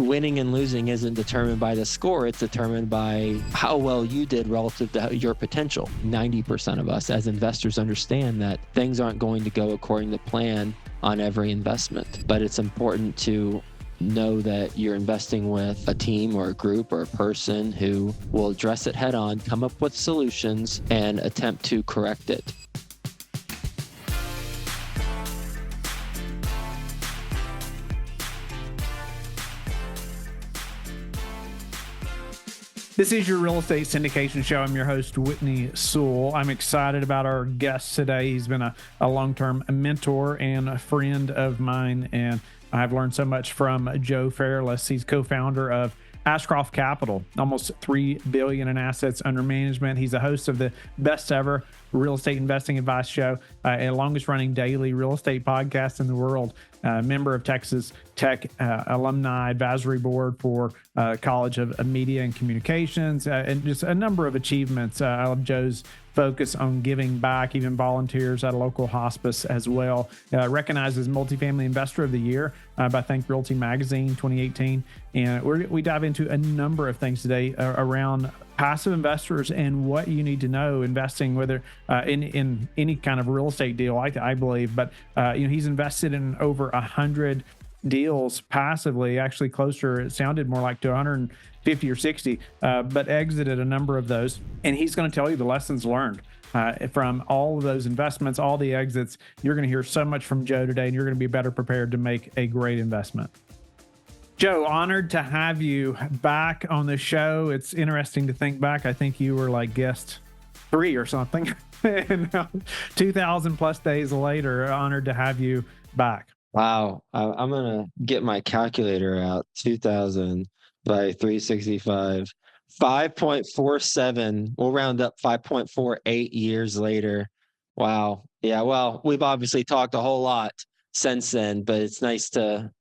winning and losing isn't determined by the score. It's determined by how well you did relative to your potential. 90% of us as investors understand that things aren't going to go according to plan on every investment, but it's important to know that you're investing with a team or a group or a person who will address it head on, come up with solutions, and attempt to correct it. This is your Real Estate Syndication Show. I'm your host, Whitney Sewell. I'm excited about our guest today. He's been a long-term mentor and a friend of mine, and I've learned so much from Joe Fairless. He's co-founder of Ashcroft Capital, almost $3 billion in assets under management. He's the host of the best ever real estate investing advice show, and longest running daily real estate podcast in the world. Member of Texas Tech Alumni Advisory Board for College of Media and Communications, and just a number of achievements. I love Joe's focus on giving back, even volunteers at a local hospice as well. Recognized as Multifamily Investor of the Year by Think Realty Magazine 2018. And we dive into a number of things today around passive investors and what you need to know investing, whether in any kind of real estate deal, I believe. But he's invested in over 100 deals passively, actually closer, it sounded more like to 150 or 60, but exited a number of those. And he's going to tell you the lessons learned from all of those investments, all the exits. You're going to hear so much from Joe today, and you're going to be better prepared to make a great investment. Joe, honored to have you back on the show. It's interesting to think back. I think you were like guest 3 or something. And now, 2,000 plus days later, honored to have you back. Wow. I'm going to get my calculator out. 2,000 by 365. 5.47. We'll round up 5.48 years later. Wow. Yeah. Well, we've obviously talked a whole lot since then, but it's nice to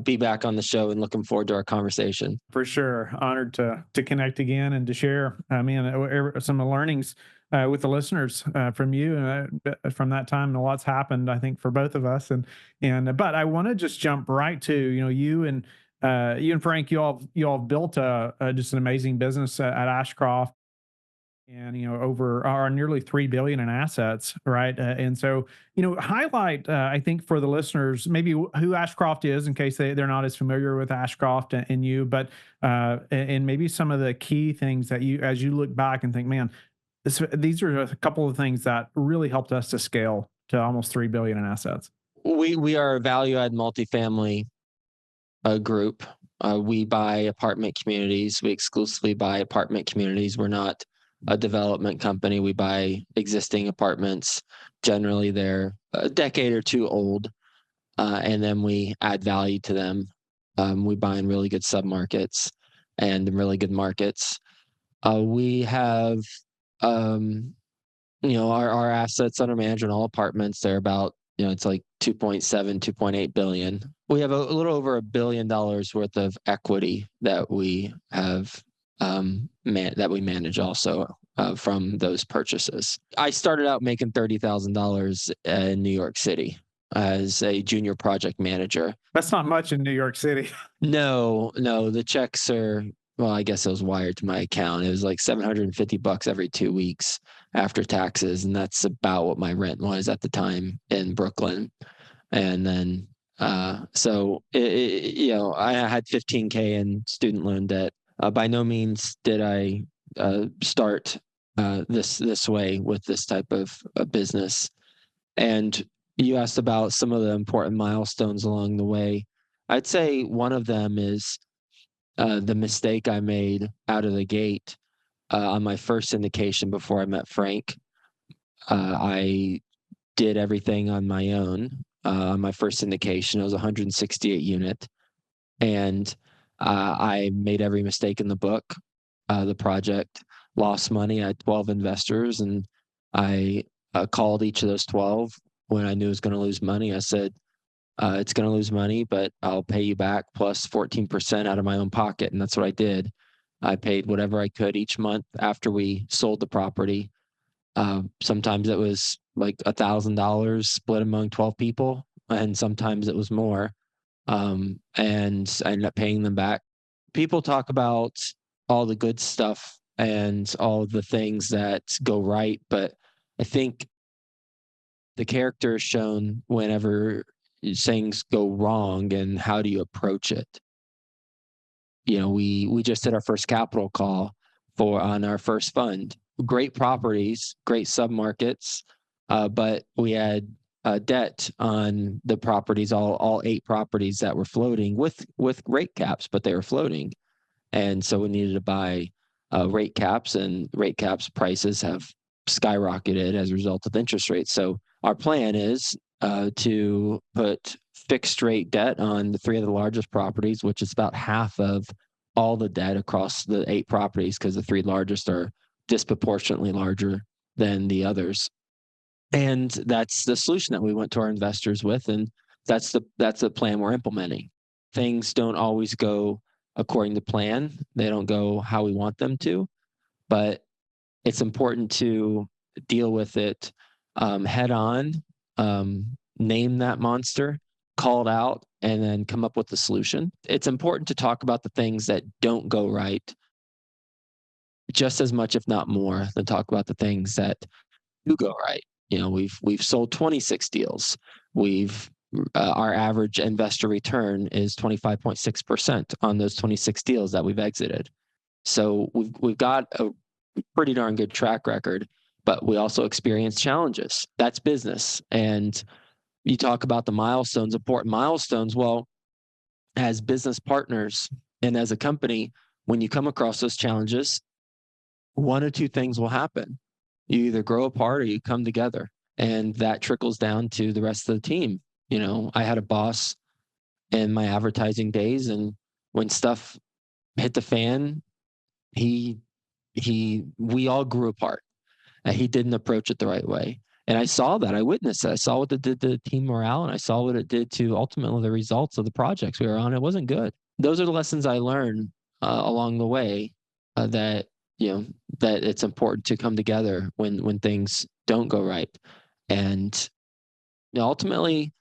be back on the show and looking forward to our conversation. For sure. Honored to connect again and to share, some of the learnings with the listeners from you from that time. And a lot's happened, I think, for both of us. But I want to just jump right to, you and Frank, you all built just an amazing business at Ashcroft. And, over our nearly $3 billion in assets, right? And so, highlight, I think, for the listeners, maybe who Ashcroft is in case they're not as familiar with Ashcroft and you, but and maybe some of the key things that as you look back and think, man, these are a couple of things that really helped us to scale to almost $3 billion in assets. We are a value-add multifamily group. We buy apartment communities. We exclusively buy apartment communities. We're not a development company. We buy existing apartments. Generally, they're a decade or two old, and then we add value to them. We buy in really good submarkets and in really good markets. We have, our assets under management, all apartments, they're about, it's like 2.7, 2.8 billion. We have a little over $1 billion worth of equity that we have that we manage also from those purchases. I started out making $30,000 in New York City as a junior project manager. That's not much in New York City. No, the checks are, well, I guess it was wired to my account. It was like $750 every 2 weeks after taxes. And that's about what my rent was at the time in Brooklyn. And then, I had $15K in student loan debt. By no means did I start this way with this type of business. And you asked about some of the important milestones along the way. I'd say one of them is the mistake I made out of the gate on my first syndication before I met Frank. I did everything on my own. On my first syndication, it was 168 unit. And I made every mistake in the book. The project lost money. I had 12 investors, and I called each of those 12 when I knew it was going to lose money. I said, it's going to lose money, but I'll pay you back plus 14% out of my own pocket. And that's what I did. I paid whatever I could each month after we sold the property. Sometimes it was like $1,000 split among 12 people, and sometimes it was more. and I ended up paying them back. People talk about all the good stuff and all the things that go right, but I think the character is shown whenever things go wrong and how do you approach it. We just did our first capital call on our first fund. Great properties, great submarkets, but we had debt on the properties, all 8 properties that were floating with rate caps, but they were floating, and so we needed to buy rate caps, and rate caps prices have skyrocketed as a result of interest rates. So our plan is to put fixed rate debt on the 3 of the largest properties, which is about half of all the debt across the 8 properties, because the 3 largest are disproportionately larger than the others. And that's the solution that we went to our investors with, and that's the plan we're implementing. Things don't always go according to plan. They don't go how we want them to, but it's important to deal with it head on, name that monster, call it out, and then come up with the solution. It's important to talk about the things that don't go right just as much, if not more, than talk about the things that do go right. We've sold 26 deals. Our average investor return is 25.6% on those 26 deals that we've exited. So we've got a pretty darn good track record, but we also experience challenges. That's business. And you talk about the milestones, important milestones. Well, as business partners and as a company, when you come across those challenges, one or two things will happen. You either grow apart or you come together, and that trickles down to the rest of the team. I had a boss in my advertising days, and when stuff hit the fan, we all grew apart. He didn't approach it the right way. And I saw that. I witnessed it. I saw what it did to team morale, and I saw what it did to ultimately the results of the projects we were on. It wasn't good. Those are the lessons I learned along the way, that it's important to come together when things don't go right. And ultimately,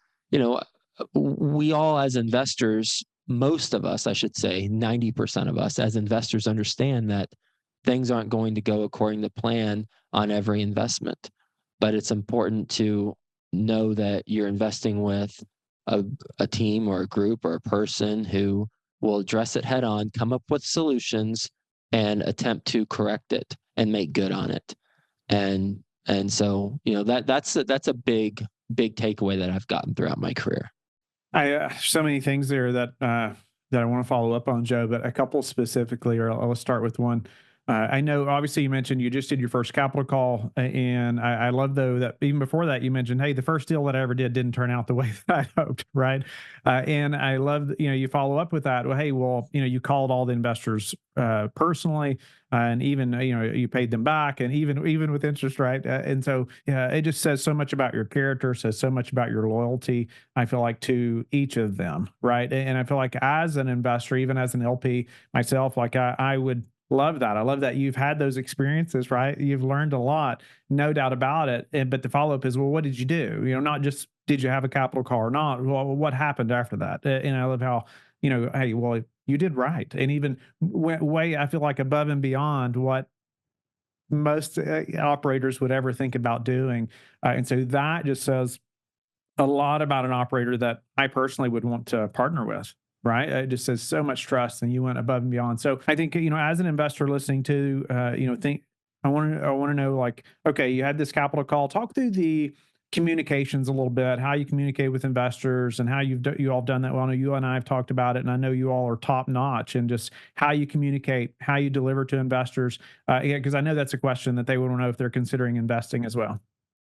we all as investors, most of us, I should say, 90% of us as investors understand that things aren't going to go according to plan on every investment. But it's important to know that you're investing with a team or a group or a person who will address it head on, come up with solutions, and attempt to correct it and make good on it. And so, that's a big takeaway that I've gotten throughout my career. So many things there that I want to follow up on, Joe, but a couple specifically, or I'll start with one. I know, obviously, you mentioned you just did your first capital call, and I love, though, that even before that, you mentioned, hey, the first deal that I ever did didn't turn out the way that I hoped, right? And I love, you follow up with that. Well, hey, you called all the investors personally, and even, you paid them back, and even with interest, right? And so, yeah, it just says so much about your character, says so much about your loyalty, I feel like, to each of them, right? And I feel like as an investor, even as an LP myself, like I would love that. I love that you've had those experiences, right? You've learned a lot, no doubt about it. But the follow up is, well, what did you do? Not just did you have a capital call or not? Well, what happened after that? And I love how, hey, well, you did right, and even went way, I feel like, above and beyond what most operators would ever think about doing. And so that just says a lot about an operator that I personally would want to partner with. Right. It just says so much trust, and you went above and beyond. So I think, as an investor listening to, I want to know, like, okay, you had this capital call. Talk through the communications a little bit, how you communicate with investors, and how you all done that. Well, I know you and I have talked about it, and I know you all are top notch, and just how you communicate, how you deliver to investors. Because I know that's a question that they would want to know if they're considering investing as well.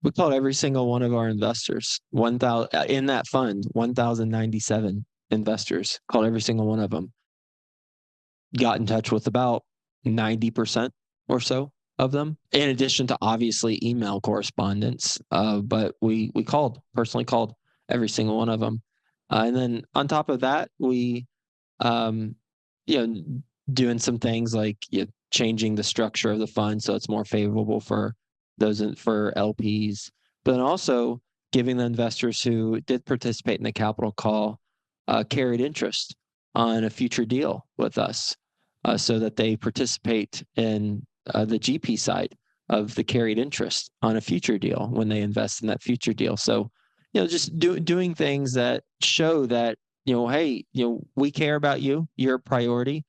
We called every single one of our investors. 1,000 in that fund, 1,097 investors. Called every single one of them. Got in touch with about 90% or so of them, in addition to obviously email correspondence. But we personally called every single one of them. And then on top of that, we, doing some things like changing the structure of the fund so it's more favorable for LPs, but then also giving the investors who did participate in the capital call carried interest on a future deal with us, so that they participate in the GP side of the carried interest on a future deal when they invest in that future deal. So, just doing things that show that, hey, we care about you, you're a priority.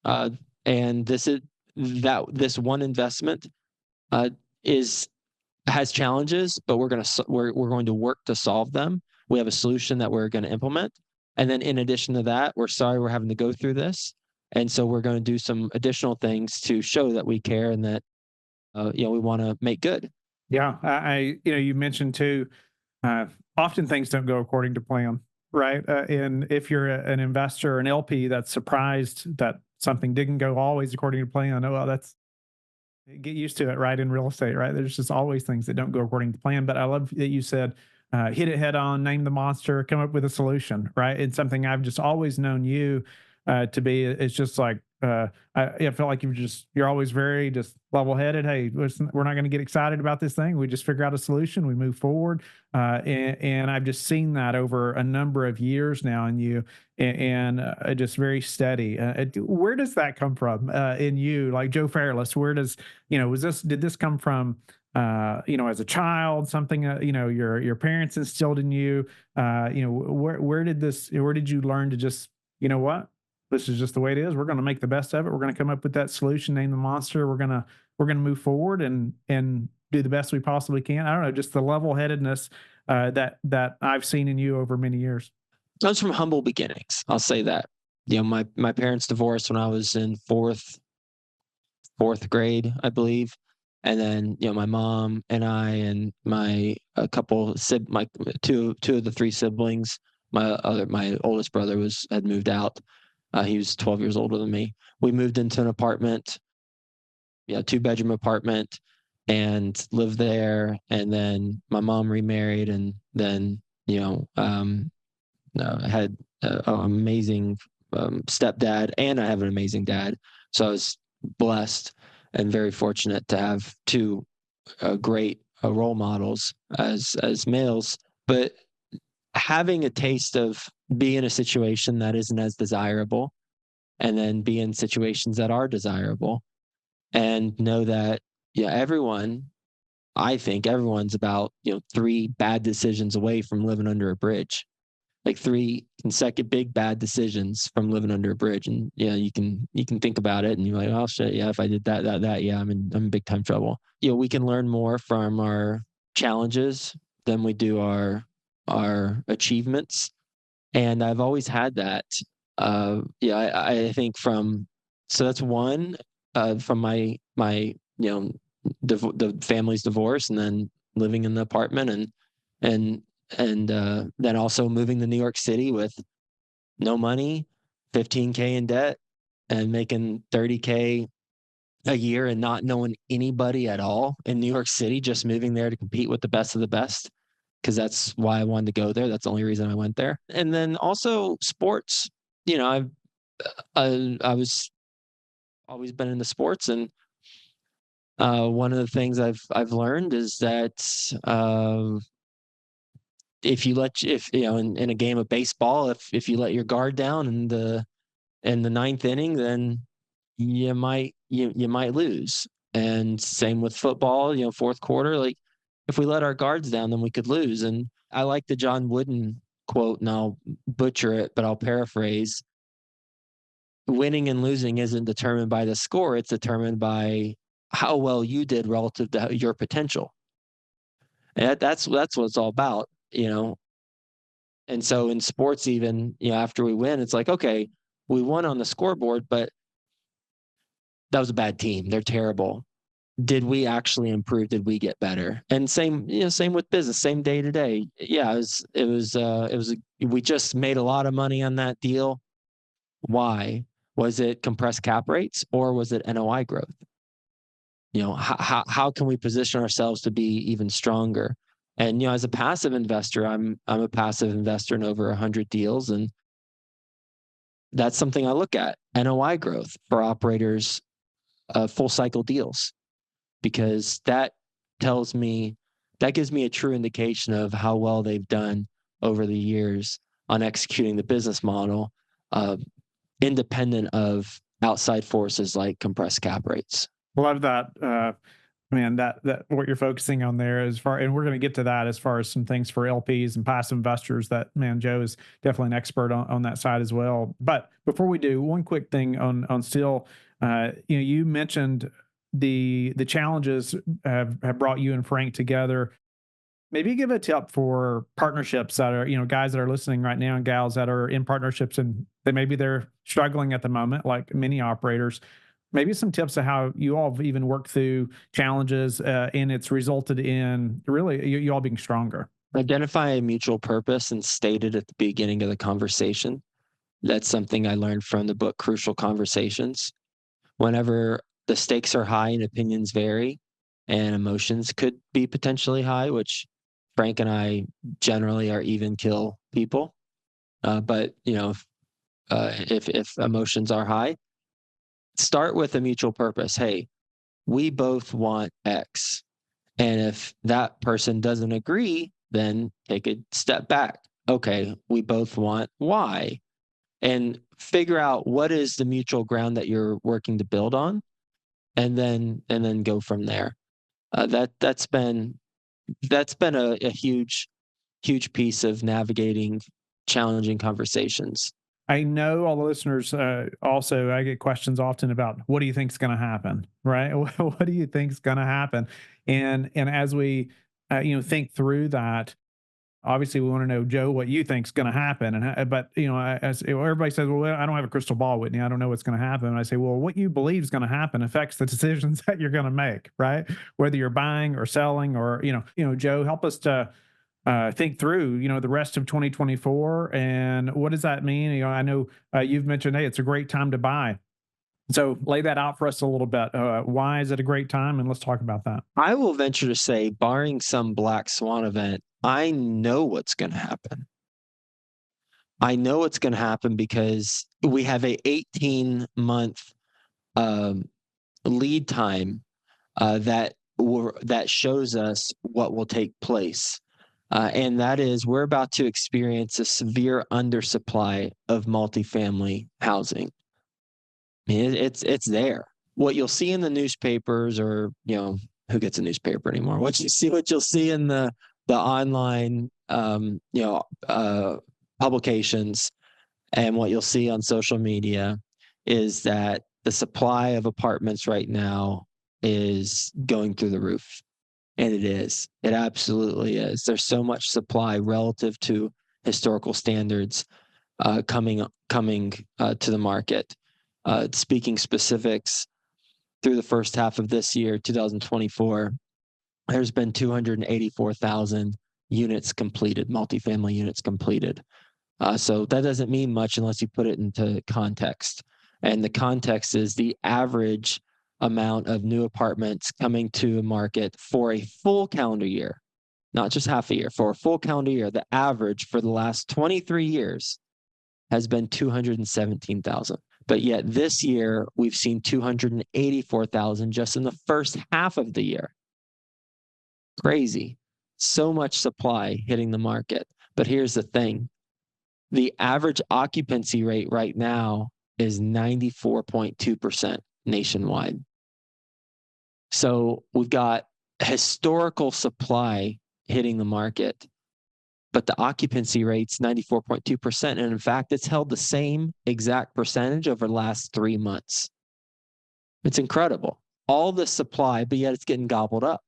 And this one investment uh, is has challenges, but we're going to work to solve them. We have a solution that we're going to implement. And then in addition to that, we're sorry we're having to go through this. And so we're going to do some additional things to show that we care and that we want to make good. Yeah, you mentioned too, often things don't go according to plan, right? And if you're an investor, an LP that's surprised that something didn't go always according to plan, oh well, that's get used to it, right? In real estate, right? There's just always things that don't go according to plan. But I love that you said, hit it head on, name the monster, come up with a solution, right? It's something I've just always known you to be. It's just like, I feel like you're always very just level headed. Hey, we're not going to get excited about this thing. We just figure out a solution, we move forward. And I've just seen that over a number of years now in you, and just very steady. Where does that come from in you, like Joe Fairless? Where does did this come from? As a child, something your parents instilled in you. Where did you learn to just, what, this is just the way it is. We're going to make the best of it. We're going to come up with that solution, name the monster. We're going to move forward and do the best we possibly can. I don't know, just the level headedness that I've seen in you over many years. Comes from humble beginnings. I'll say that. My parents divorced when I was in fourth grade, I believe. And then, my mom and I and my two of the three siblings, my oldest brother had moved out. He was 12 years older than me. We moved into an apartment, 2-bedroom apartment, and lived there. And then my mom remarried, and then I had an amazing stepdad, and I have an amazing dad. So I was blessed and very fortunate to have two great role models as males. But having a taste of being in a situation that isn't as desirable, and then be in situations that are desirable, and know that I think everyone's about 3 bad decisions away from living under a bridge, like 3 consecutive big bad decisions from living under a bridge. And you can think about it and you're like, oh shit, yeah, if I did that, yeah, I'm in big time trouble. We can learn more from our challenges than we do our achievements. And I've always had that. I think so that's one, from my the family's divorce, and then living in the apartment, and then also moving to New York City with no money, 15K in debt, and making 30K a year, and not knowing anybody at all in New York City, just moving there to compete with the best of the best, because that's why I wanted to go there. That's the only reason I went there. And then also sports. I was always been into sports, and one of the things I've learned is that if in a game of baseball, if you let your guard down in the 9th inning, then you might lose. And same with football, 4th quarter, like if we let our guards down, then we could lose. And I like the John Wooden quote, and I'll butcher it, but I'll paraphrase: winning and losing isn't determined by the score, it's determined by how well you did relative to your potential. And that's what it's all about. And so in sports, even, after we win, it's like, okay, we won on the scoreboard, but that was a bad team. They're terrible. Did we actually improve? Did we get better? And same with business, same day to day. Yeah, we just made a lot of money on that deal. Why? Was it compressed cap rates, or was it NOI growth? How can we position ourselves to be even stronger? And as a passive investor, I'm a passive investor in over 100 deals, and that's something I look at: NOI growth for operators, full cycle deals, because that gives me a true indication of how well they've done over the years. on executing the business model, independent of outside forces like compressed cap rates. Love that. Man, that what you're focusing on there as far, and we're going to get to that as far as some things for LPs and passive investors that, man, Joe is definitely an expert on that side as well. But before we do, one quick thing on still, you mentioned the challenges have brought you and Frank together. Maybe give a tip for partnerships that are, guys that are listening right now and gals that are in partnerships and maybe they're struggling at the moment, like many operators. Maybe some tips of how you all have even worked through challenges and it's resulted in really you all being stronger. Identify a mutual purpose and state it at the beginning of the conversation. That's something I learned from the book Crucial Conversations. Whenever the stakes are high and opinions vary and emotions could be potentially high, which Frank and I generally are even kill people. But if emotions are high, start with a mutual purpose. Hey, we both want X. And if that person doesn't agree, then take a step back. Okay, we both want Y. And figure out what is the mutual ground that you're working to build on, and then go from there. That's been a huge piece of navigating challenging conversations. I know all the listeners also, I get questions often about what do you think is going to happen, right? What do you think is going to happen? And as we think through that, obviously we want to know, Joe, what you think is going to happen. But as everybody says, well, I don't have a crystal ball, Whitney. I don't know what's going to happen. And I say, well, what you believe is going to happen affects the decisions that you're going to make, right? Whether you're buying or selling, or Joe, help us to think through, the rest of 2024, and what does that mean? I know you've mentioned, hey, it's a great time to buy. So lay that out for us a little bit. Why is it a great time? And let's talk about that. I will venture to say, barring some black swan event, I know what's going to happen. I know what's going to happen because we have a 18-month lead time that shows us what will take place. And that is, we're about to experience a severe undersupply of multifamily housing. I mean, it's there. What you'll see in the newspapers, or who gets a newspaper anymore? What you'll see in the online publications, and what you'll see on social media is that the supply of apartments right now is going through the roof. And it is. It absolutely is. There's so much supply relative to historical standards coming to the market. Speaking specifics, through the first half of this year, 2024, there's been 284,000 units completed, multifamily units completed. So that doesn't mean much unless you put it into context. And the context is the average amount of new apartments coming to a market for a full calendar year, not just half a year, for a full calendar year. The average for the last 23 years has been 217,000. But yet this year, we've seen 284,000 just in the first half of the year. Crazy. So much supply hitting the market. But here's the thing. The average occupancy rate right now is 94.2% nationwide. So we've got historical supply hitting the market, but the occupancy rate's 94.2%. And in fact, it's held the same exact percentage over the last 3 months. It's incredible. All the supply, but yet it's getting gobbled up.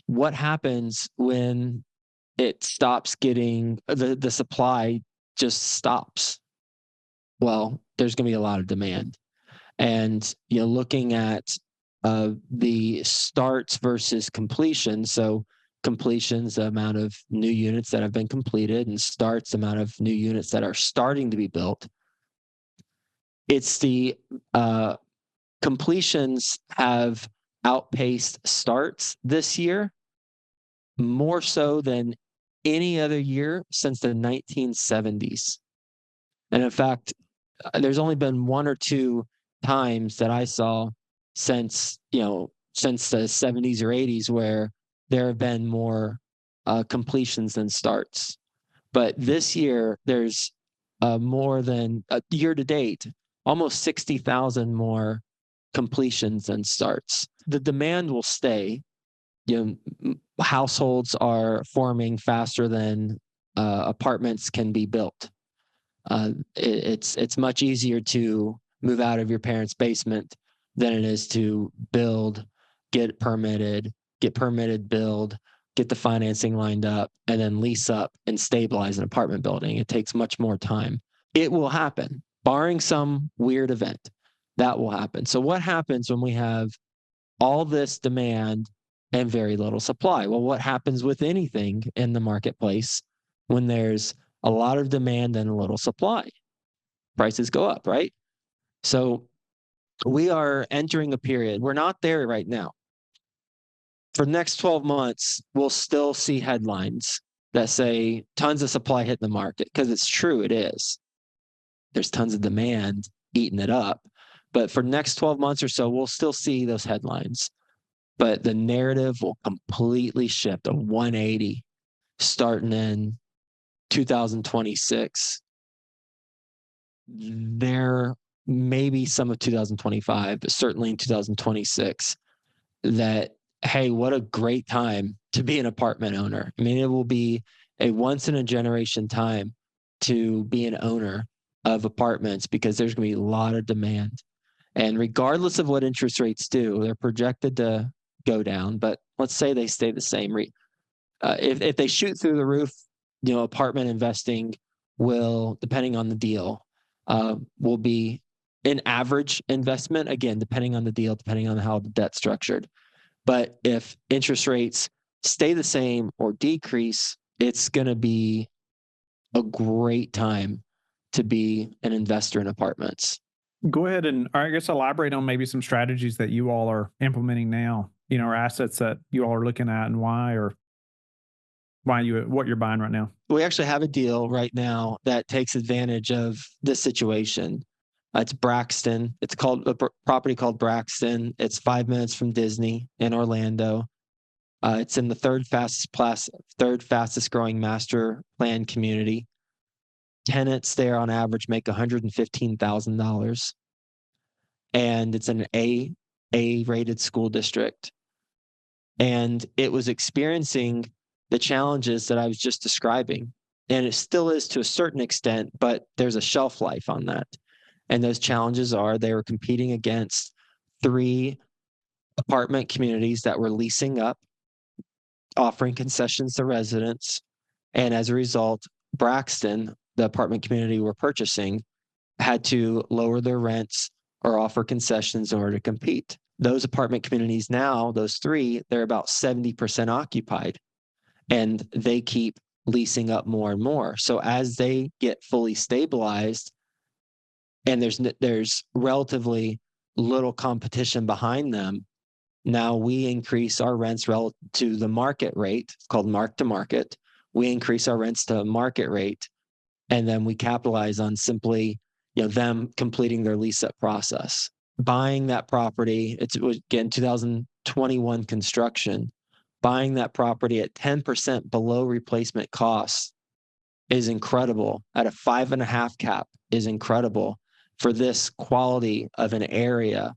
What happens when it stops getting, the supply just stops? Well, there's going to be a lot of demand. And looking at the starts versus completions. So completions, the amount of new units that have been completed, and starts, the amount of new units that are starting to be built. It's the completions have outpaced starts this year more so than any other year since the 1970s. And in fact, there's only been one or two times that I saw since the 70s or 80s where there have been more completions than starts. But this year, there's more than year to date, almost 60,000 more completions than starts. The demand will stay. Households are forming faster than apartments can be built. It's much easier to move out of your parents' basement than it is to build, get permitted, build, get the financing lined up, and then lease up and stabilize an apartment building. It takes much more time. It will happen, barring some weird event. That will happen. So what happens when we have all this demand and very little supply? Well, what happens with anything in the marketplace when there's a lot of demand and a little supply? Prices go up, right? So we are entering a period. We're not there right now. For the next 12 months, we'll still see headlines that say tons of supply hitting the market, because it's true, it is. There's tons of demand eating it up. But for the next 12 months or so, we'll still see those headlines. But the narrative will completely shift, a 180, starting in 2026. There may be some of 2025, but certainly in 2026, that, hey, what a great time to be an apartment owner. I mean, it will be a once in a generation time to be an owner of apartments, because there's going to be a lot of demand. And regardless of what interest rates do, they're projected to go down, but let's say they stay the same. If they shoot through the roof, apartment investing will, depending on the deal, will be an average investment, again, depending on the deal, depending on how the debt's structured. But if interest rates stay the same or decrease, it's going to be a great time to be an investor in apartments. Go ahead and, or I guess, elaborate on maybe some strategies that you all are implementing now, or assets that you all are looking at, and why, or what you're buying right now. We actually have a deal right now that takes advantage of this situation. It's Braxton. It's called a property called Braxton. It's 5 minutes from Disney in Orlando. It's in the third fastest growing master plan community. Tenants there on average make $115,000, and it's an A-rated school district. And it was experiencing the challenges that I was just describing, and it still is to a certain extent, but there's a shelf life on that. And those challenges are, they were competing against 3 apartment communities that were leasing up, offering concessions to residents. And as a result, Braxton, the apartment community we're purchasing, had to lower their rents or offer concessions in order to compete. Those apartment communities now, those 3, they're about 70% occupied, and they keep leasing up more and more. So as they get fully stabilized, and there's relatively little competition behind them, now we increase our rents relative to the market rate. It's called mark to market. We increase our rents to market rate, and then we capitalize on simply, them completing their lease up process. Buying that property, it's again 2021 construction. Buying that property at 10% below replacement costs is incredible. At a 5.5 cap is incredible for this quality of an area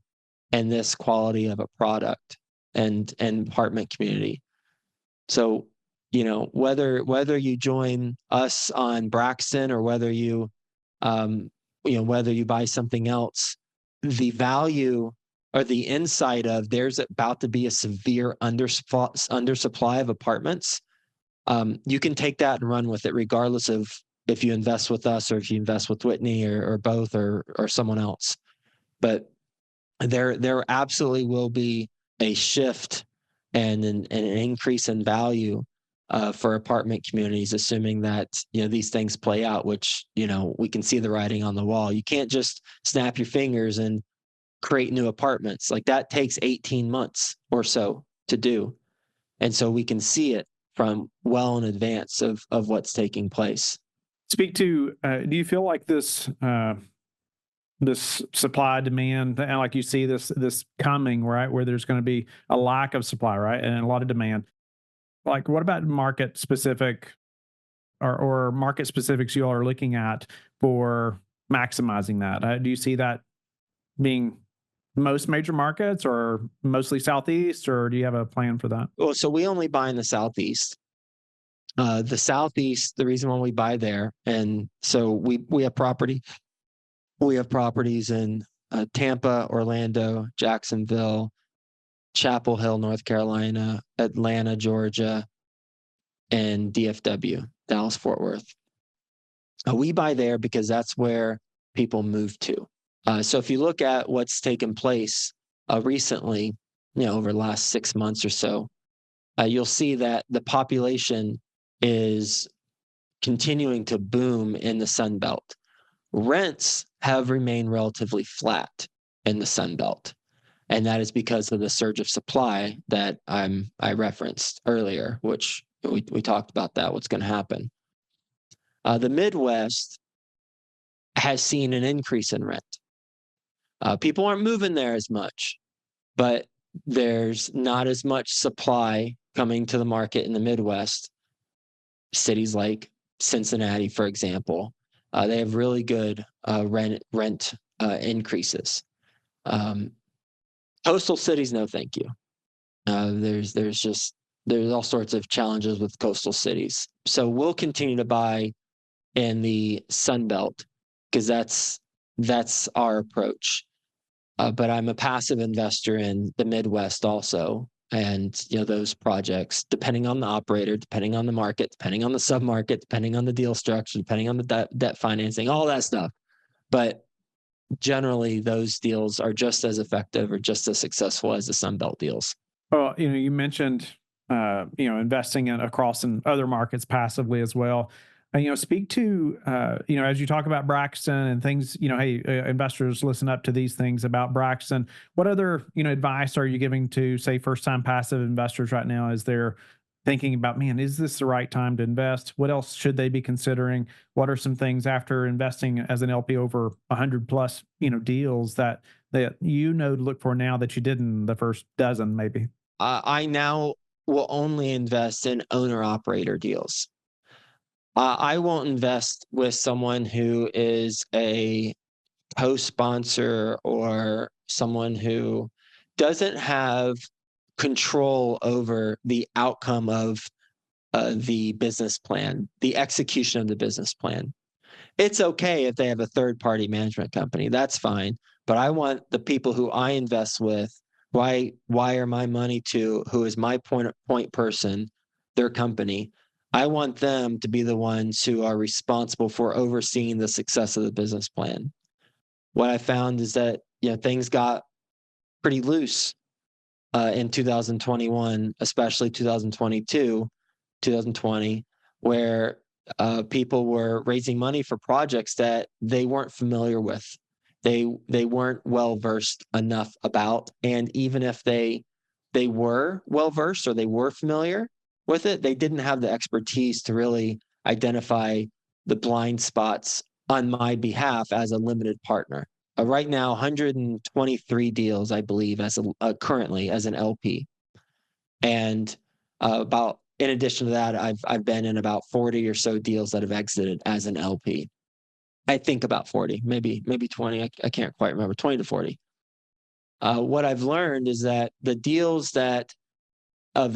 and this quality of a product and apartment community. So, whether you join us on Braxton or whether you buy something else, the value or the insight of there's about to be a severe undersupply of apartments, you can take that and run with it, regardless of if you invest with us or if you invest with Whitney or both or someone else. But there absolutely will be a shift and an increase in value for apartment communities, assuming that these things play out, which we can see the writing on the wall. You can't just snap your fingers and create new apartments. Like, that takes 18 months or so to do, and so we can see it from well in advance of what's taking place. Speak to, do you feel like this supply demand, and like you see this coming, right, where there's going to be a lack of supply, right, and a lot of demand? Like, what about market specific or market specifics you all are looking at for maximizing that? Do you see that being most major markets or mostly Southeast, or do you have a plan for that? Well, so we only buy in the Southeast. The Southeast, the reason why we buy there, and so we have property. We have properties in Tampa, Orlando, Jacksonville, Chapel Hill, North Carolina, Atlanta, Georgia, and DFW, Dallas, Fort Worth. We buy there because that's where people move to. So if you look at what's taken place recently, over the last 6 months or so, you'll see that the population is continuing to boom in the Sun Belt. Rents have remained relatively flat in the Sun Belt. And that is because of the surge of supply that I referenced earlier, which we talked about that, what's going to happen. The Midwest has seen an increase in rent. People aren't moving there as much, but there's not as much supply coming to the market in the Midwest. Cities like Cincinnati, for example, they have really good rent increases. Coastal cities, no, thank you. There's all sorts of challenges with coastal cities. So we'll continue to buy in the Sun Belt because that's our approach. But I'm a passive investor in the Midwest also. And those projects, depending on the operator, depending on the market, depending on the submarket, depending on the deal structure, depending on the debt financing, all that stuff. But generally, those deals are just as effective or just as successful as the Sun Belt deals. Well, you mentioned investing across in other markets passively as well. Speak to as you talk about Braxton and things. Hey, investors, listen up to these things about Braxton. What other advice are you giving to, say, first-time passive investors right now as they're thinking about, man, is this the right time to invest? What else should they be considering? What are some things after investing as an LP over 100 plus deals that to look for now that you didn't the first dozen maybe? I now will only invest in owner-operator deals. I won't invest with someone who is a co-sponsor or someone who doesn't have control over the outcome of the business plan, the execution of the business plan. It's okay if they have a third-party management company. That's fine. But I want the people who I invest with, who I wire my money to, who is my point person, their company. I want them to be the ones who are responsible for overseeing the success of the business plan. What I found is that things got pretty loose in 2021, especially 2022, 2020, where people were raising money for projects that they weren't familiar with. They weren't well versed enough about, and even if they were well versed or they were familiar with it, they didn't have the expertise to really identify the blind spots on my behalf as a limited partner. Right now, 123 deals, I believe, as currently as an LP, and in addition to that, I've been in about 40 or so deals that have exited as an LP. I think about 40, maybe 20. I can't quite remember, 20 to 40. What I've learned is that the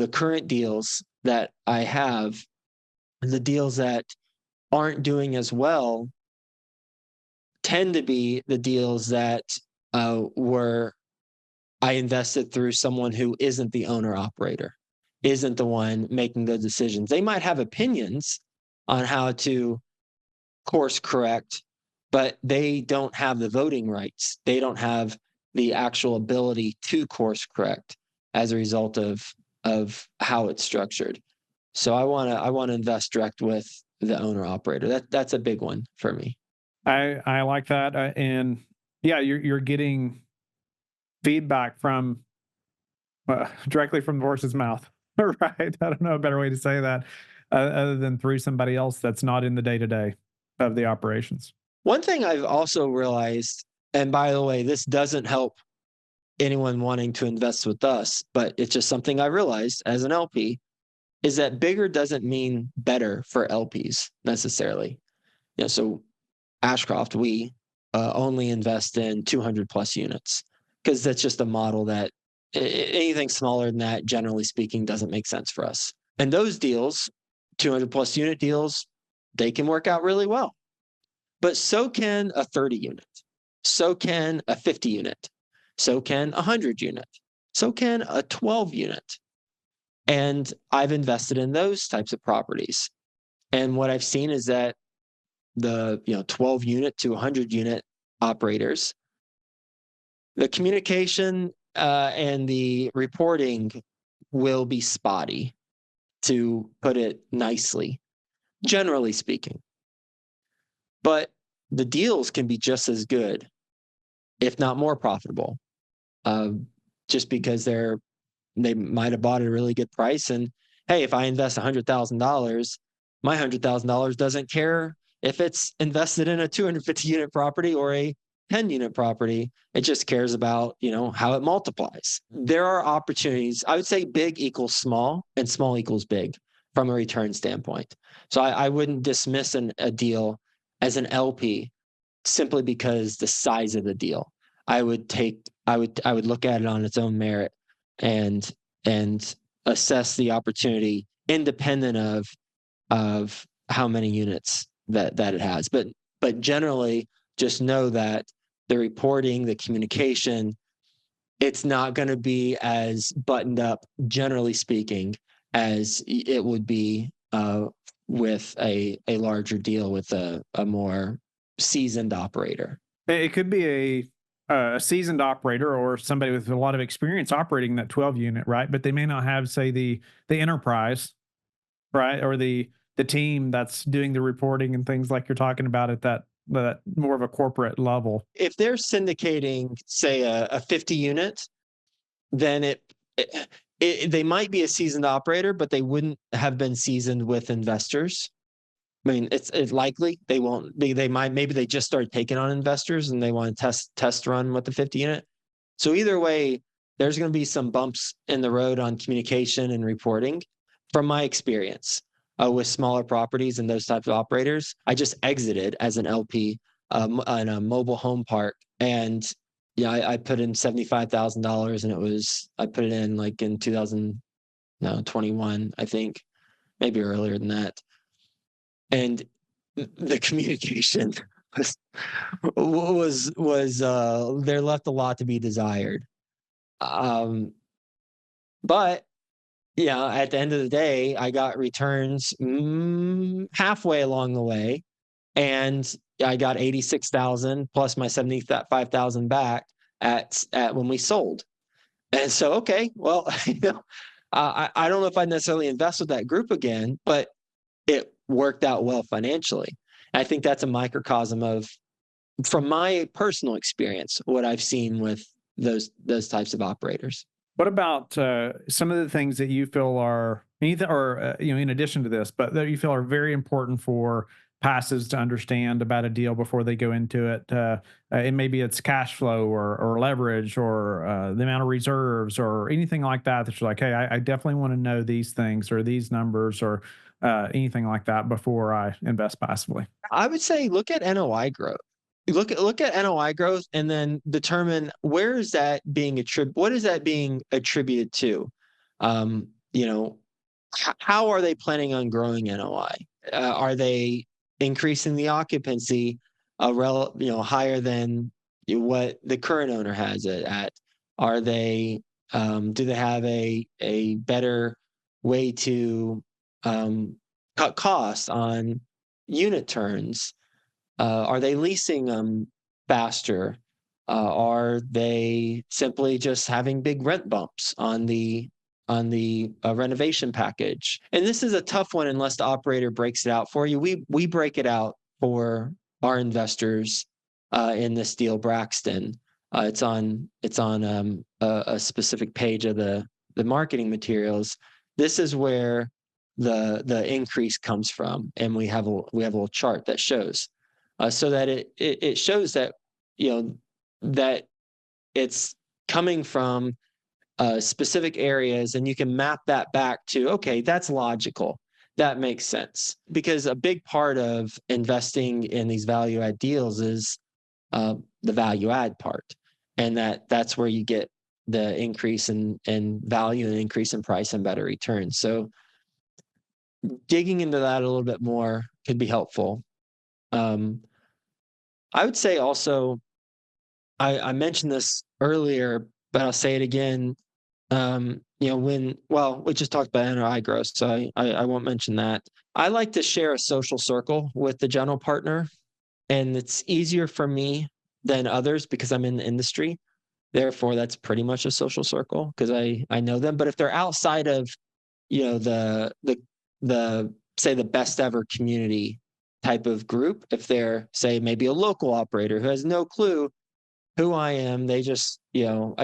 current deals that I have, the deals that aren't doing as well tend to be the deals that I invested through someone who isn't the owner operator, isn't the one making the decisions. They might have opinions on how to course correct, but they don't have the voting rights. They don't have the actual ability to course correct as a result of how it's structured. So I want to invest direct with the owner operator. That's a big one for me. I like that, and yeah, you're getting feedback from directly from the horse's mouth, right? I don't know a better way to say that other than through somebody else that's not in the day-to-day of the operations. One thing I've also realized, and by the way, this doesn't help anyone wanting to invest with us, but it's just something I realized as an LP. is that bigger doesn't mean better for LPs necessarily. So Ashcroft, we only invest in 200 plus units because that's just a model that anything smaller than that, generally speaking, doesn't make sense for us. And those deals, 200 plus unit deals, they can work out really well. But so can a 30 unit. So can a 50 unit. So can a 100 unit. So can a 12 unit. And I've invested in those types of properties. And what I've seen is that the 12 unit to 100 unit operators, the communication and the reporting will be spotty, to put it nicely, generally speaking. But the deals can be just as good, if not more profitable, just because they might have bought at a really good price. And hey, if I invest $100,000, my $100,000 doesn't care if it's invested in a 250 unit property or a 10 unit property. It just cares about, how it multiplies. There are opportunities. I would say big equals small and small equals big from a return standpoint. So I wouldn't dismiss a deal as an LP simply because the size of the deal. I would look at it on its own merit and assess the opportunity independent of how many units that it has. But generally, just know that the reporting, the communication, it's not going to be as buttoned up, generally speaking, as it would be with a larger deal with a more seasoned operator. It could be a seasoned operator or somebody with a lot of experience operating that 12 unit, right? But they may not have, say, the enterprise, right, or the team that's doing the reporting and things like you're talking about at that more of a corporate level. If they're syndicating, say, a 50 unit, then they might be a seasoned operator, but they wouldn't have been seasoned with investors. I mean, it's likely they won't. Maybe they just started taking on investors and they want to test run with the 50 unit. So either way, there's going to be some bumps in the road on communication and reporting. From my experience with smaller properties and those types of operators, I just exited as an LP in a mobile home park, and I put in $75,000, and I put it in like in 2021, I think, maybe earlier than that. And the communication was there left a lot to be desired. But at the end of the day, I got returns halfway along the way, and I got 86,000 plus my 75,000 back at when we sold. And so, okay, well, I don't know if I'd necessarily invest with that group again, but it worked out well financially. I think that's a microcosm of, from my personal experience, what I've seen with those types of operators. What about some of the things that you feel are, in addition to this, but that you feel are very important for passives to understand about a deal before they go into it? And maybe it's cash flow or leverage or the amount of reserves or anything like that. That you're like, hey, I definitely want to know these things or these numbers or anything like that before I invest passively. I would say look at NOI growth. Look at NOI growth and then determine where is that being what is that being attributed to? How are they planning on growing NOI? Are they increasing the occupancy higher than what the current owner has it at? Are they do they have a better way to cut costs on unit turns? Are they leasing them faster? Are they simply just having big rent bumps on the renovation package? And this is a tough one unless the operator breaks it out for you. We break it out for our investors in this deal, Braxton. It's on a specific page of the marketing materials. This is where the increase comes from, and we have a little chart that shows. So that it shows that that it's coming from specific areas, and you can map that back to, okay, that's logical. That makes sense. Because a big part of investing in these value add deals is the value add part. And that's where you get the increase in value and increase in price and better returns. So digging into that a little bit more could be helpful. I would say also, I mentioned this earlier, but I'll say it again. We just talked about NOI growth, so I won't mention that. I like to share a social circle with the general partner, and it's easier for me than others because I'm in the industry. Therefore, that's pretty much a social circle because I know them. But if they're outside of, the say the best ever community type of group, if they're say maybe a local operator who has no clue who I am, they just, there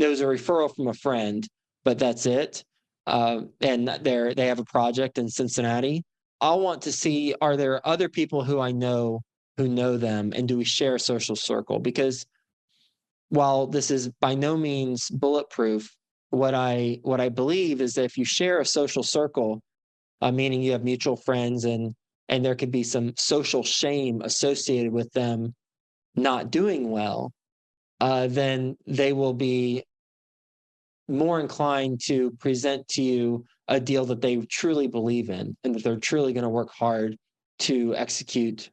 was a referral from a friend, but that's it. And they have a project in Cincinnati. I'll want to see, are there other people who I know who know them, and do we share a social circle? Because while this is by no means bulletproof, what I believe is that if you share a social circle, meaning you have mutual friends, and there could be some social shame associated with them not doing well, then they will be more inclined to present to you a deal that they truly believe in and that they're truly going to work hard to execute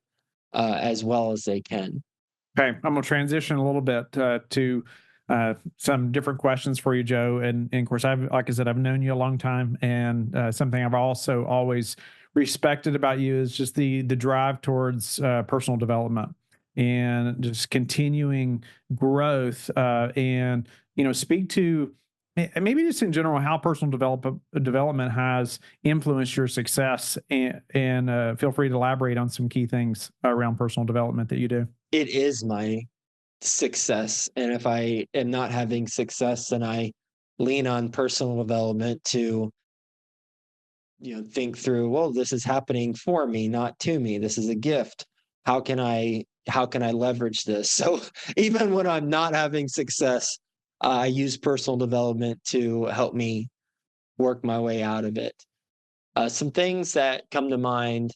as well as they can. Okay, I'm going to transition a little bit to some different questions for you, Joe. And of course, like I said, I've known you a long time, and something I've also always respected about you is just the drive towards personal development and just continuing growth. And speak to maybe just in general how personal development has influenced your success, and feel free to elaborate on some key things around personal development that you do. It is my success. And if I am not having success, then I lean on personal development to, think through, well, this is happening for me, not to me. This is a gift. How can I leverage this? So even when I'm not having success, I use personal development to help me work my way out of it. Some things that come to mind: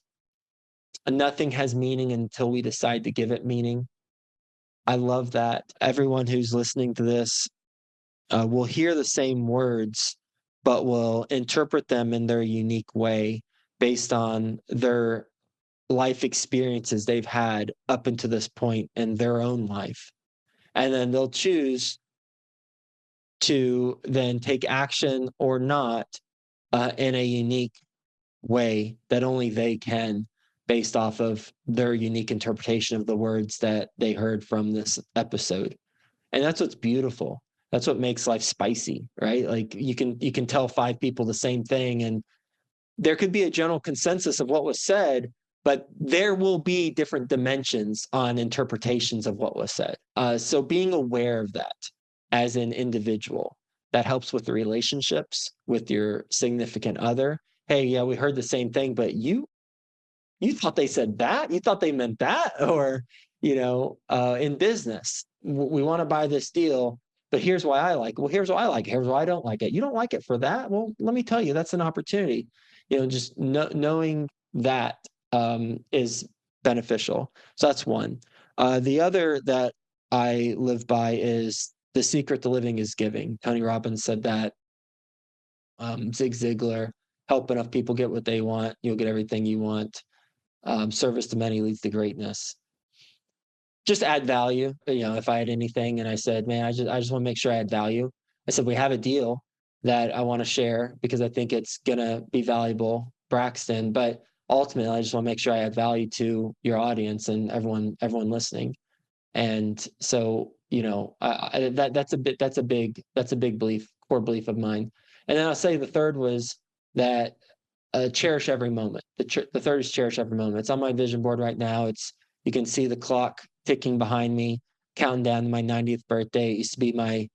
nothing has meaning until we decide to give it meaning. I love that. Everyone who's listening to this will hear the same words, but will interpret them in their unique way based on their life experiences they've had up until this point in their own life. And then they'll choose to then take action or not in a unique way that only they can, based off of their unique interpretation of the words that they heard from this episode. And that's what's beautiful. That's what makes life spicy, right? Like you can tell 5 people the same thing, and there could be a general consensus of what was said, but there will be different dimensions on interpretations of what was said. So being aware of that as an individual, that helps with the relationships with your significant other. Hey, yeah, we heard the same thing, but you thought they said that? You thought they meant that? Or, in business, we want to buy this deal, but here's why I like it. Well, here's why I like it. Here's why I don't like it. You don't like it for that? Well, let me tell you, that's an opportunity. Just knowing that is beneficial. So that's one. The other that I live by is the secret to living is giving. Tony Robbins said that. Zig Ziglar: help enough people get what they want, you'll get everything you want. Service to many leads to greatness. Just add value. If I had anything and I said, man, I just want to make sure I add value. I said, we have a deal that I want to share because I think it's going to be valuable, Braxton, but ultimately I just want to make sure I add value to your audience and everyone listening. And so, that's a big belief, core belief of mine. And then I'll say the third was that cherish every moment. The third is cherish every moment. It's on my vision board right now. You can see the clock ticking behind me, counting down to my 90th birthday. It used to be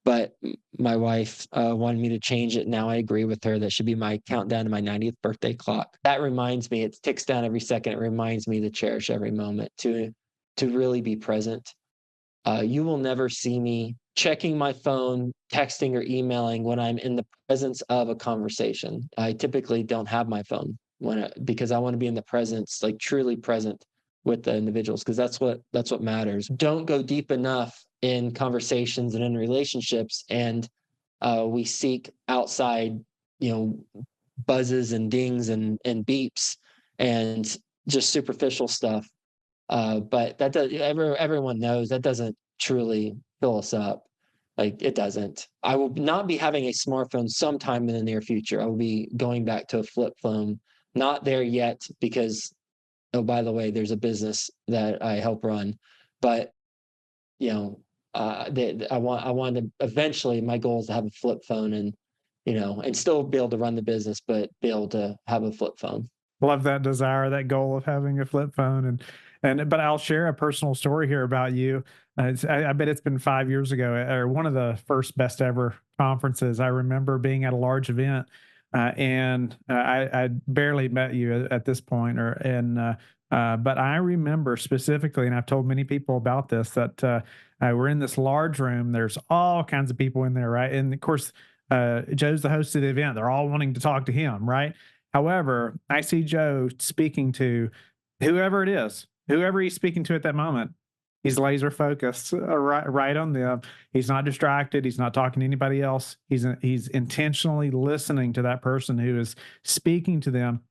but my wife wanted me to change it. Now I agree with her. That should be my countdown to my 90th birthday clock. That reminds me, it ticks down every second. It reminds me to cherish every moment, to really be present. You will never see me checking my phone, texting, or emailing when I'm in the presence of a conversation. I typically don't have my phone because I want to be in the presence, like truly present with the individuals, because that's what matters. Don't go deep enough in conversations and in relationships, and we seek outside, buzzes and dings and beeps and just superficial stuff. But that does, everyone knows that doesn't truly fill us up. Like it doesn't. I will not be having a smartphone sometime in the near future. I will be going back to a flip phone. Not there yet because, oh, by the way, there's a business that I help run, but I want to eventually. My goal is to have a flip phone and still be able to run the business, but be able to have a flip phone. Love that desire, that goal of having a flip phone, but I'll share a personal story here about you. I bet it's been 5 years ago, or one of the first best ever conferences. I remember being at a large event, and I barely met you at this point, but I remember specifically, and I've told many people about this, that we're in this large room. There's all kinds of people in there, right? And of course, Joe's the host of the event. They're all wanting to talk to him, right? However, I see Joe speaking to whoever it is, whoever he's speaking to at that moment. He's laser focused, right on them. He's not distracted. He's not talking to anybody else. He's intentionally listening to that person who is speaking to them.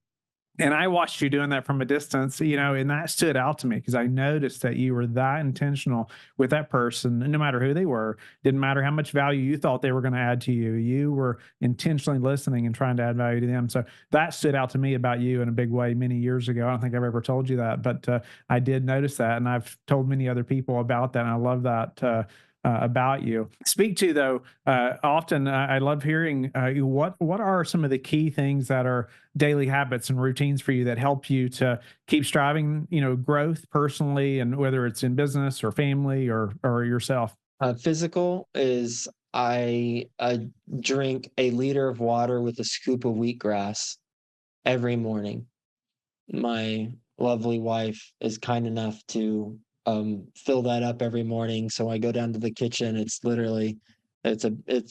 And I watched you doing that from a distance, and that stood out to me because I noticed that you were that intentional with that person, and no matter who they were, didn't matter how much value you thought they were going to add to you, you were intentionally listening and trying to add value to them. So that stood out to me about you in a big way many years ago. I don't think I've ever told you that, but I did notice that, and I've told many other people about that, and I love that. About you. Speak to though. Often, I love hearing what are some of the key things that are daily habits and routines for you that help you to keep striving, growth personally, and whether it's in business or family or yourself. Physical is I drink a liter of water with a scoop of wheatgrass every morning. My lovely wife is kind enough to fill that up every morning. So I go down to the kitchen. It's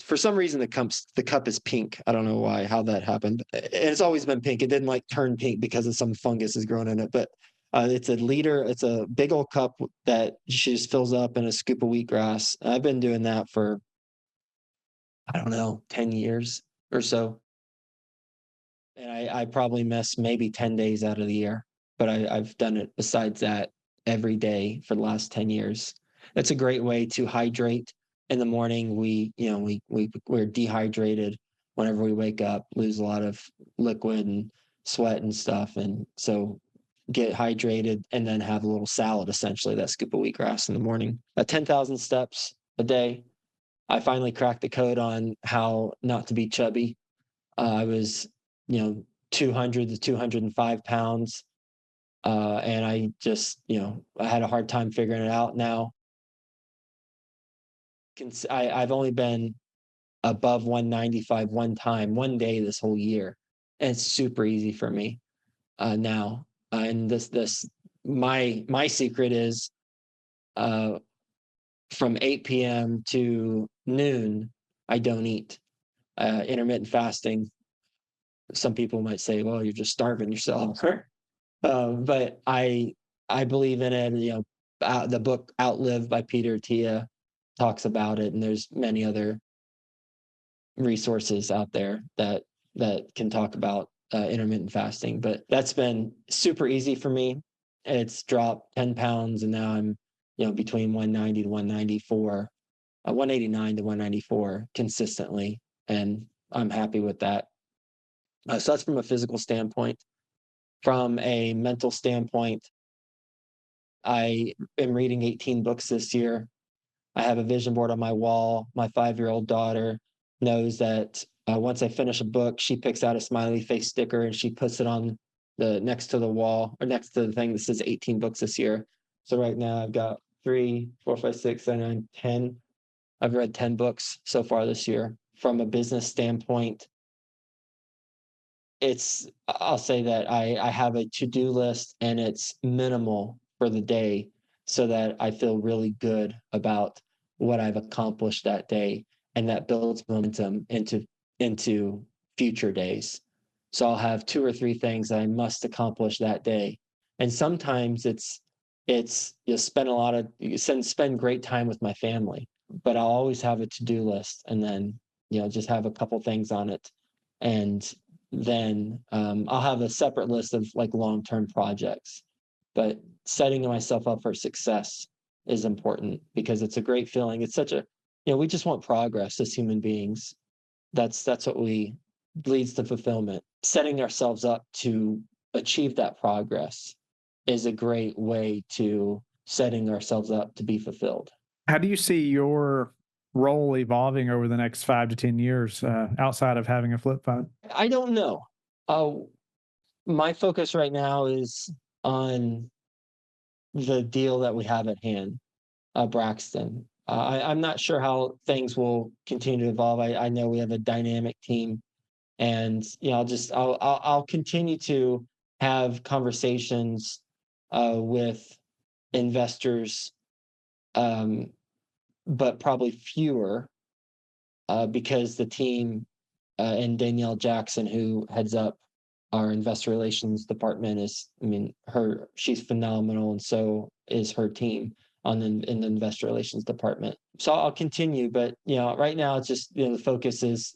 for some reason the cup is pink. I don't know why, how that happened. It's always been pink. It didn't like turn pink because of some fungus is growing in it, but it's a liter. It's a big old cup that she just fills up in a scoop of wheatgrass. I've been doing that for, I don't know, 10 years or so. And I probably miss maybe 10 days out of the year, but I've done it besides that every day for the last 10 years. It's a great way to hydrate in the morning. We're dehydrated whenever we wake up, lose a lot of liquid and sweat and stuff. And so get hydrated and then have a little salad, essentially, that scoop of wheatgrass in the morning. 10,000 steps a day. I finally cracked the code on how not to be chubby. I was 200 to 205 pounds. And I had a hard time figuring it out. Now I've only been above 195 one day this whole year. And it's super easy for me now. And my secret is from 8 p.m. to noon, I don't eat. Intermittent fasting. Some people might say, well, you're just starving yourself. But I believe in it. The book Outlive by Peter Tia talks about it, and there's many other resources out there that can talk about intermittent fasting. But that's been super easy for me. It's dropped 10 pounds, and now I'm between 190 to 194, 189 to 194 consistently, and I'm happy with that. So that's from a physical standpoint. From a mental standpoint, I am reading 18 books this year. I have a vision board on my wall. My 5-year-old daughter knows that once I finish a book, she picks out a smiley face sticker and she puts it on the next to the wall or next to the thing that says 18 books this year. So right now I've got 3, 4, 5, 6, 7, 9, 10. I've read 10 books so far this year. From a business standpoint, I'll say that I have a to-do list and it's minimal for the day. so that I feel really good about what I've accomplished that day, and that builds momentum into future days. So I'll have two or three things that I must accomplish that day. And sometimes it's you spend great time with my family, but I'll always have a to-do list, and then just have a couple things on it. And then I'll have a separate list of like long-term projects. But setting myself up for success is important because it's a great feeling. It's such a, we just want progress as human beings. That's what we leads to fulfillment. Setting ourselves up to achieve that progress is a great way to setting ourselves up to be fulfilled. How do you see your role evolving over the next 5 to 10 years outside of having a flip phone? I don't know. Uh, my focus right now is on the deal that we have at hand, Braxton. I'm not sure how things will continue to evolve. I know we have a dynamic team, and I'll continue to have conversations with investors, um, but probably fewer because the team and Danielle Jackson, who heads up our investor relations department, she's phenomenal, and so is her team in the investor relations department. So I'll continue, but right now it's just the focus is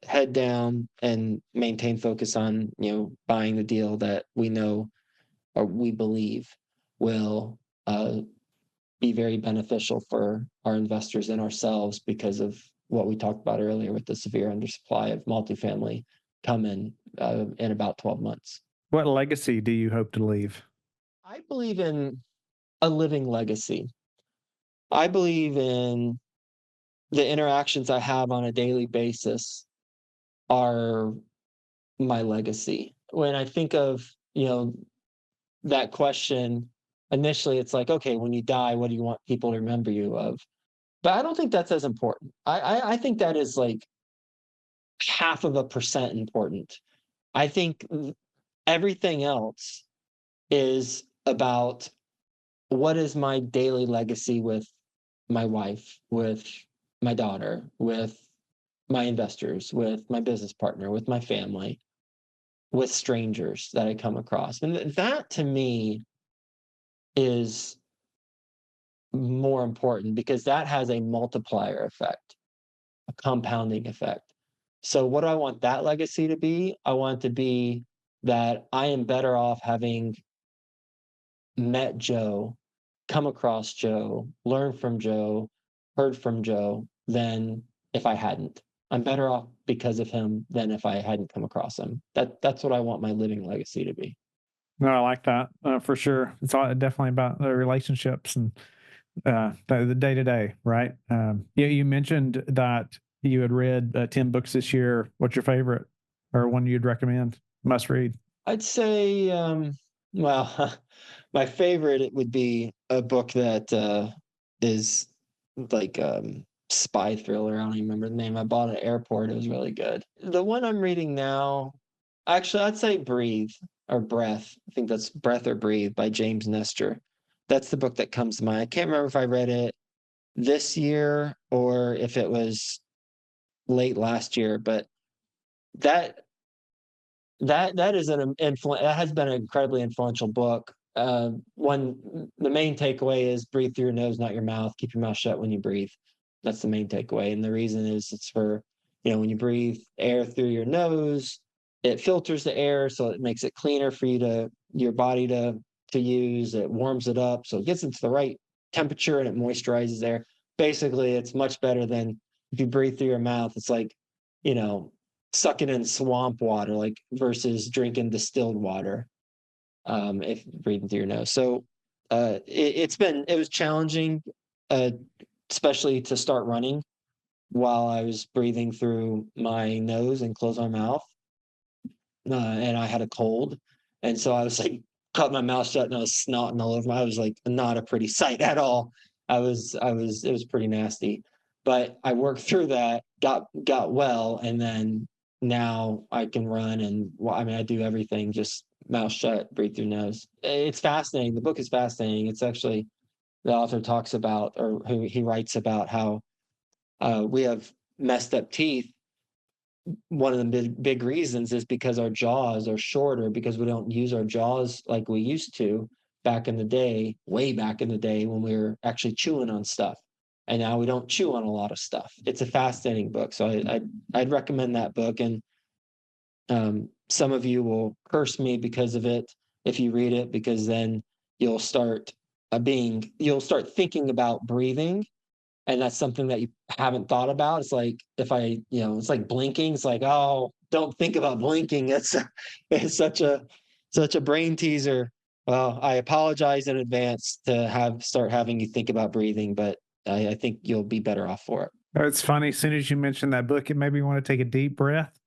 head down and maintain focus on buying the deal that we know or we believe will be very beneficial for our investors and ourselves because of what we talked about earlier with the severe undersupply of multifamily coming in about 12 months. What legacy do you hope to leave? I believe in a living legacy. I believe in the interactions I have on a daily basis are my legacy. When I think of, that question, initially it's like, okay, when you die, what do you want people to remember you of? But I don't think that's as important. I think that is like 0.5% important. I think everything else is about what is my daily legacy with my wife, with my daughter, with my investors, with my business partner, with my family, with strangers that I come across. And that to me is more important because that has a multiplier effect, a compounding effect. So what do I want that legacy to be? I want it to be that I am better off having met Joe, come across Joe, learned from Joe, heard from Joe than if I hadn't. I'm better off because of him than if I hadn't come across him. That's what I want my living legacy to be. No, I like that for sure. It's all definitely about the relationships and the day to day, right? You mentioned that you had read 10 books this year. What's your favorite or one you'd recommend? Must read. I'd say, well, my favorite it would be a book that is like spy thriller. I don't even remember the name. I bought it at an airport. It was really good. The one I'm reading now, actually, I'd say Breathe or Breath. I think that's Breath or Breathe by James Nestor. That's the book that comes to mind. I can't remember if I read it this year or if it was late last year, but that that is that has been an incredibly influential book. The main takeaway is breathe through your nose, not your mouth. Keep your mouth shut when you breathe. That's the main takeaway, and the reason is it's for when you breathe air through your nose, it filters the air, so it makes it cleaner for your body to use. It warms it up, so it gets into the right temperature and it moisturizes air. Basically, it's much better than if you breathe through your mouth. It's like you know sucking in swamp water, like versus drinking distilled water. If breathing through your nose. So it was challenging, uh, especially to start running while I was breathing through my nose and close my mouth. And I had a cold, and so I was like cut my mouth shut and I was snotting all over. I was like not a pretty sight at all. It was pretty nasty, but I worked through that, got well, and then now I can run and I do everything just mouth shut, breathe through nose. It's fascinating. The book is fascinating. It's actually the author talks about, or who he writes about, how we have messed up teeth. One of the big reasons is because our jaws are shorter, because we don't use our jaws like we used to back in the day, way back in the day, when we were actually chewing on stuff. And now we don't chew on a lot of stuff. It's a fascinating book. So I'd recommend that book. And some of you will curse me because of it if you read it, because then you'll start thinking about breathing. And that's something that you haven't thought about. It's like, it's like blinking. It's like, oh, don't think about blinking. It's such a brain teaser. Well, I apologize in advance to start having you think about breathing, but I think you'll be better off for it. It's funny. As soon as you mentioned that book, it made me want to take a deep breath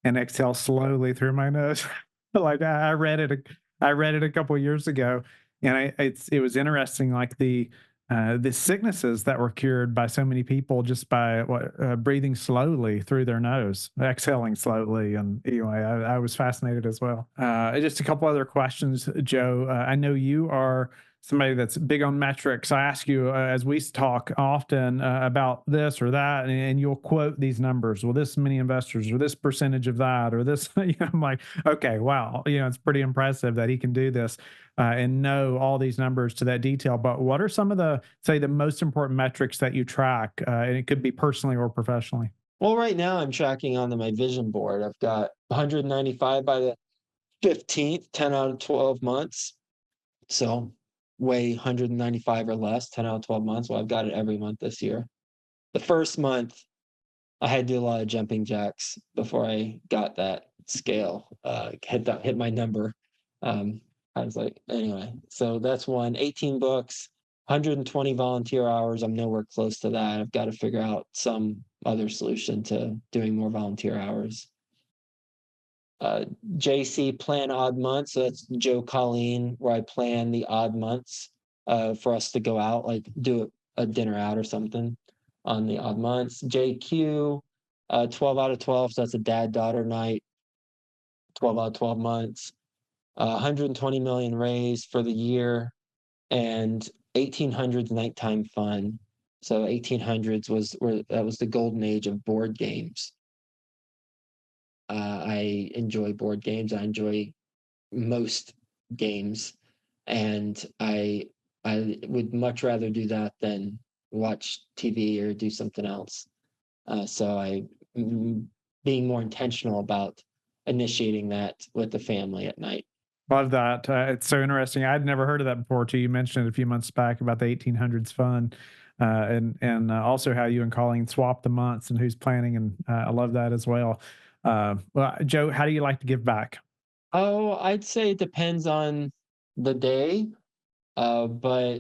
and exhale slowly through my nose. Like I read it a couple of years ago, and it was interesting. Like the sicknesses that were cured by so many people just by breathing slowly through their nose, exhaling slowly. And anyway, I was fascinated as well. Just a couple other questions, Joe. I know you are somebody that's big on metrics. I ask you as we talk often about this or that, and you'll quote these numbers. Well, this many investors, or this percentage of that, or this. I'm like, okay, wow, it's pretty impressive that he can do this and know all these numbers to that detail. But what are some of the most important metrics that you track? And it could be personally or professionally. Well, right now I'm tracking on my vision board. I've got 195 by the 15th, 10 out of 12 months. So weigh 195 or less, 10 out of 12 months. Well, I've got it every month this year. The first month, I had to do a lot of jumping jacks before I got that scale, hit my number. I was like, anyway, so that's 18 books, 120 volunteer hours. I'm nowhere close to that. I've got to figure out some other solution to doing more volunteer hours. JC plan odd months. So that's Joe Colleen, where I plan the odd months for us to go out, like do a dinner out or something on the odd months. JQ, 12 out of 12. So that's a dad-daughter night, 12 out of 12 months. 120 million raised for the year, and 1800s nighttime fun. So 1800s was the golden age of board games. I enjoy board games. I enjoy most games, and I would much rather do that than watch TV or do something else. So being more intentional about initiating that with the family at night. Love that. It's so interesting. I'd never heard of that before too. You mentioned it a few months back about the 1800s fun, and also how you and Colleen swap the months and who's planning, and I love that as well. Well, Joe, how do you like to give back? Oh, I'd say it depends on the day, but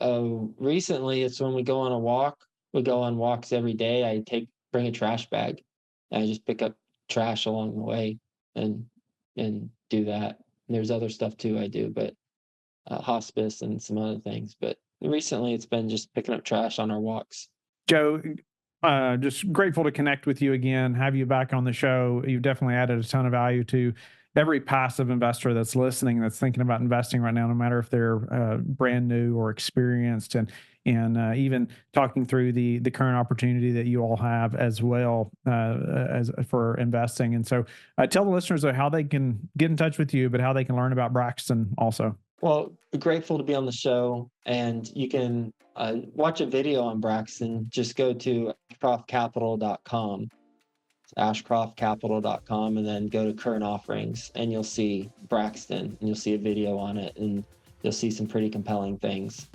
recently it's when we go on a walk. We go on walks every day. Bring a trash bag, and I just pick up trash along the way and do that. And there's other stuff too I do, but hospice and some other things. But recently it's been just picking up trash on our walks. Joe, just grateful to connect with you again, have you back on the show. You've definitely added a ton of value to every passive investor that's listening, that's thinking about investing right now, no matter if they're brand new or experienced, and even talking through the current opportunity that you all have as well as for investing. And so tell the listeners how they can get in touch with you, but how they can learn about Braxton also. Well, grateful to be on the show, and you can watch a video on Braxton. Just go to ashcroftcapital.com, ashcroftcapital.com, and then go to current offerings, and you'll see Braxton, and you'll see a video on it, and you'll see some pretty compelling things.